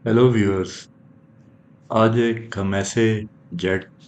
Hello viewers. आज एक हम ऐसे जेट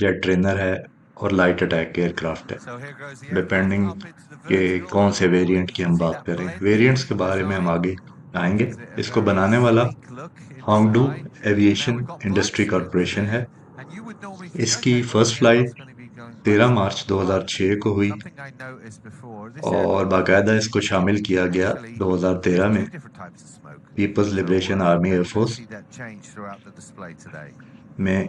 जेट ट्रेनर है और लाइट अटैक एयरक्राफ्ट है, डिपेंडिंग के कौन से वेरिएंट की हम बात कर रहे हैं। वेरिएंट्स के बारे में हम आगे आएंगे। इसको बनाने वाला होंगडू एविएशन इंडस्ट्री कॉरपोरेशन है। इसकी फर्स्ट फ्लाइट 13 मार्च 2006 को हुई और बाकायदा इसको शामिल किया गया 2013 में पीपल्स लिबरेशन आर्मी एयरफोर्स में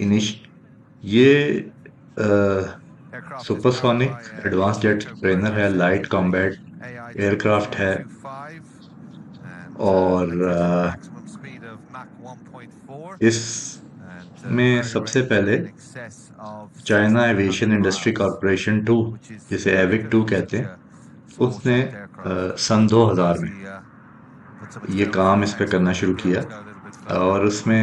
इनिश ये सुपरसोनिक एडवांस जेट ट्रेनर है, लाइट कॉम्बैट एयरक्राफ्ट है और इसमें सबसे पहले चाइना एविएशन इंडस्ट्री कॉरपोरेशन 2, जिसे एविक 2 कहते हैं, उसने सन 2000 में ये काम इस पे करना शुरू किया और उसमें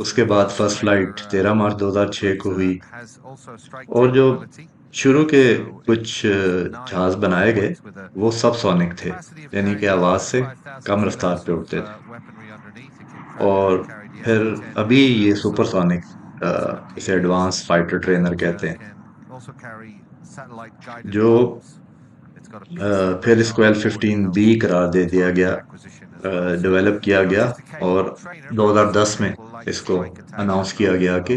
उसके बाद फर्स्ट फ्लाइट 13 मार्च 2006 को हुई और जो शुरू के कुछ जहाज बनाए गए वो सब सोनिक थे, यानी कि आवाज से कम रफ्तार पे उड़ते थे। और फिर अभी ये सुपरसोनिक, इसे एडवांस फाइटर ट्रेनर कहते हैं, जो फिर इसको L15B करार दे दिया गया, डेवलप किया गया और 2010 में इसको अनाउंस किया गया कि,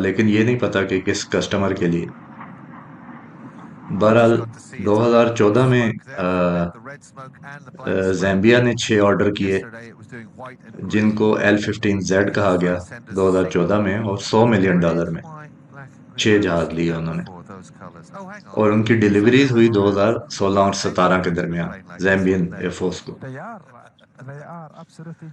लेकिन ये नहीं पता कि किस कस्टमर के लिए। बहरहाल 2014 में ज़ैम्बिया ने 6 ऑर्डर किए जिनको L15Z कहा गया 2014 में, और $100 मिलियन में 6 जहाज लिए उन्होंने। और उनकी डिलीवरीज हुई 2016 और 17 के दरमियान ज़ैम्बियन एयरफोर्स को। They are absolutely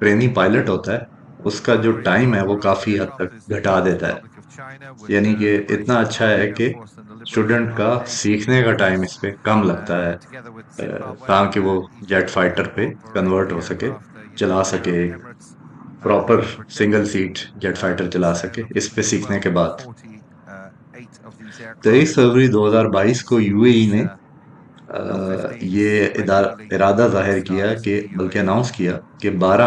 trainee pilot होता है उसका जो टाइम है वो काफी हद तक घटा देता है, यानी कि इतना अच्छा है कि स्टूडेंट का सीखने का टाइम इस पे कम लगता है, ताकि वो जेट फाइटर पे कन्वर्ट हो सके, चला सके, proper single seat jet fighter चला सके इस पे सीखने के बाद। 23 फरवरी 2022 को यूएई ने ये इरादा जाहिर किया कि, बल्कि अनाउंस किया कि 12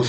उस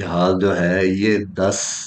जहाज जो है ये 10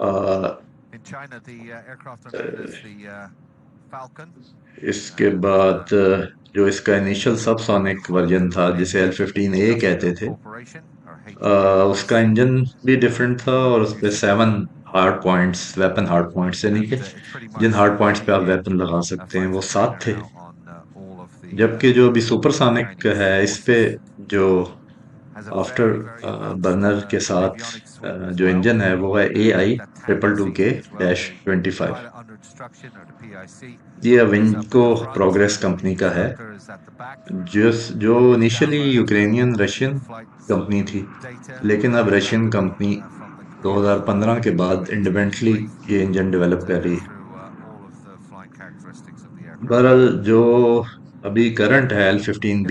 अ, इसके बाद जो इसका इनिशियल सबसोनिक वर्जन था जिसे L15A कहते थे, उसका इंजन भी डिफरेंट था और उस पे 7 hard points, weapon hard points, यानी कि जिन हार्ड पॉइंट्स पे आप वेपन लगा सकते हैं वो 7 थे। जबकि जो अभी सुपरसोनिक है इस पे जो आफ्टर बर्नर के साथ जो इंजन है वो है AI 222K-25। ये अवेंको प्रोग्रेस कंपनी का है, जो इनिशियली यूक्रेनियन रशियन कंपनी थी, लेकिन अब रशियन कंपनी 2015 के बाद इंडिपेंडेंटली ये इंजन डेवलप कर रही है। बहरहाल जो अभी करंट है L-15B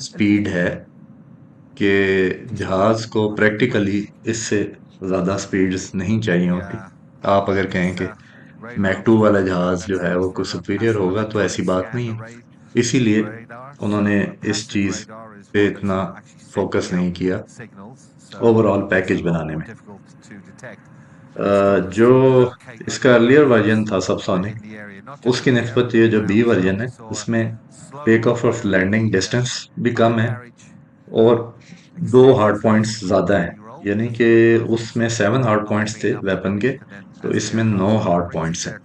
स्पीड है F-15. कि जहाज को प्रैक्टिकली इससे ज़्यादा स्पीड्स नहीं चाहिए होती। आप अगर कहें कि मैक 2 वाला जहाज जो है वो कुछ सुपीरियर होगा तो ऐसी बात नहीं है। इसीलिए उन्होंने इस चीज़ पे इतना फोकस नहीं किया ओवरऑल पैकेज बनाने में। जो इसका अर्लियर वर्जन था सबसोनिक, उसकी निस्बत ये जो बी वर्जन है उसमें टेक ऑफ और लैंडिंग डिस्टेंस भी कम है और दो हार्ड पॉइंट्स ज़्यादा हैं। यानी कि उसमें 7 हार्ड पॉइंट्स थे वेपन के, तो इसमें 9 हार्ड पॉइंट्स हैं।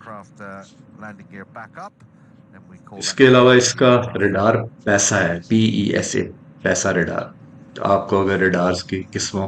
इसके अलावा इसका रडार पैसा है, PESA, पैसा रडार। तो आपको अगर रडार्स की किस्मों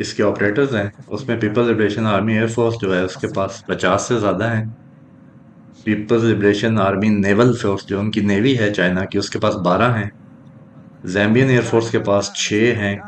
इसके ऑपरेटर्स हैं उसमें पीपल्स लिबरेशन आर्मी एयरफोर्स जो है उसके पास 50 से ज़्यादा हैं। People's liberation army naval force जो उनकी नेवी है चाइना की, उसके पास 12 हैं। ज़ैम्बियन एयरफोर्स के पास 6 हैं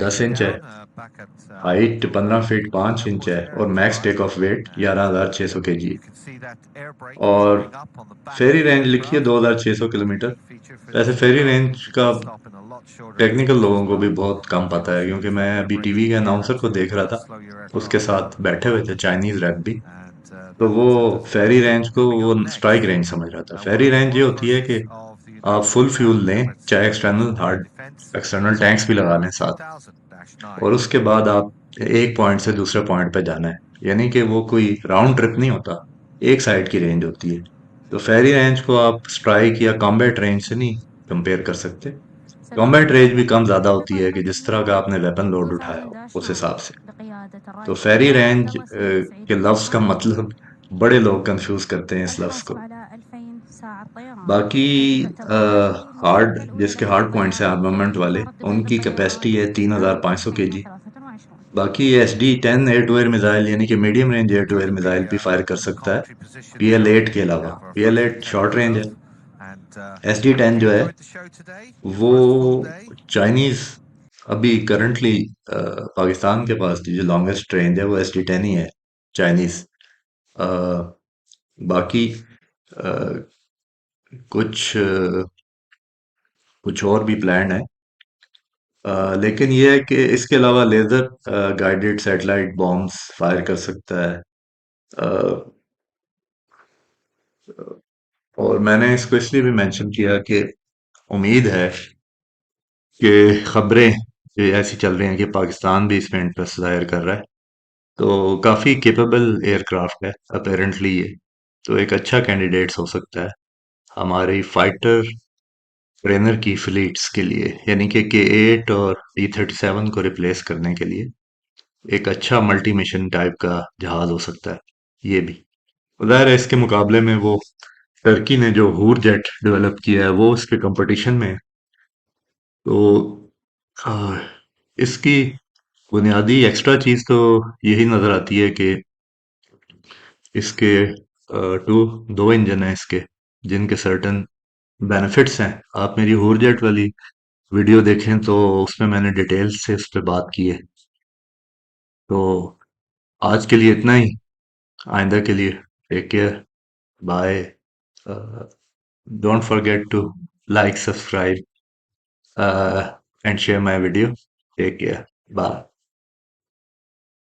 10 इंच है, हाइट 15 फीट 5 इंच है और max take off weight 11,600 kg। और फेरी रेंज लिखी है 2,600 किलोमीटर। वैसे फेरी रेंज का टेक्निकल लोगों को भी बहुत कम पता है, क्योंकि मैं अभी टीवी के अनाउंसर को देख रहा था, उसके साथ बैठे हुए थे चाइनीज रैप भी, तो वो फेरी रेंज को वो स्ट्राइक रेंज समझ रहा था। फेरी रेंज ये होती है कि आप फुल फ्यूल लें, चाहे एक्सटर्नल टैंक्स भी लगा लें साथ, और उसके बाद आप एक पॉइंट से दूसरे पॉइंट पे जाना है। यानी कि वो कोई राउंड ट्रिप नहीं होता, एक साइड की रेंज होती है। तो फेरी रेंज को आप स्ट्राइक या कॉम्बैट रेंज से नहीं कंपेयर कर सकते। कॉम्बैट रेंज भी कम ज्यादा होती है कि जिस तरह का आपने वेपन लोड उठाया हो उस हिसाब से। तो फेरी रेंज के लफ्ज का मतलब बड़े लोग कंफ्यूज करते हैं इस लफ्ज को। बाकी हार्ड, जिसके हार्ड पॉइंट्स हैं आर्मामेंट वाले, उनकी कैपेसिटी है 3,500 kg। बाकी SD-10 air to air missile यानी कि medium range air to air missile भी फायर कर सकता है, PL-8 के अलावा। PL-8 शॉर्ट रेंज है। SD-10 जो है वो चाइनीज, अभी करंटली पाकिस्तान के पास जो लॉन्गेस्ट रेंज है वो SD-10 ही है, चाइनीज। बाकी अ, कुछ कुछ और भी प्लान है, लेकिन ये है कि इसके अलावा laser guided satellite bombs fire कर सकता है। अ, और मैंने इसको इसलिए भी मेंशन किया कि उम्मीद है कि खबरें ये ऐसी चल रही हैं कि पाकिस्तान भी इसमें इंटरेस्ट जाहिर कर रहा है, तो काफ़ी केपेबल एयरक्राफ्ट है अपेरेंटली ये, तो एक अच्छा कैंडिडेट्स हो सकता है हमारी फाइटर ट्रेनर की फ्लीट्स के लिए, यानी कि K-8 और T-37 को रिप्लेस करने के लिए एक अच्छा मल्टी मिशन टाइप का जहाज हो सकता है ये भी। ज़ाहिर है इसके मुकाबले में वो टर्की ने जो हूर जेट डेवलप किया है वो इसके कंपटीशन में है। तो आ, इसकी बुनियादी एक्स्ट्रा चीज तो यही नजर आती है कि इसके टू दो इंजन है इसके, जिनके सर्टन बेनिफिट्स हैं। आप मेरी हूर जेट वाली वीडियो देखें तो उसमें मैंने डिटेल से उस पर बात की है। तो आज के लिए इतना ही, आइंदा के लिए take care, bye. Don't forget to like, subscribe, and share my video. Take care. Bye.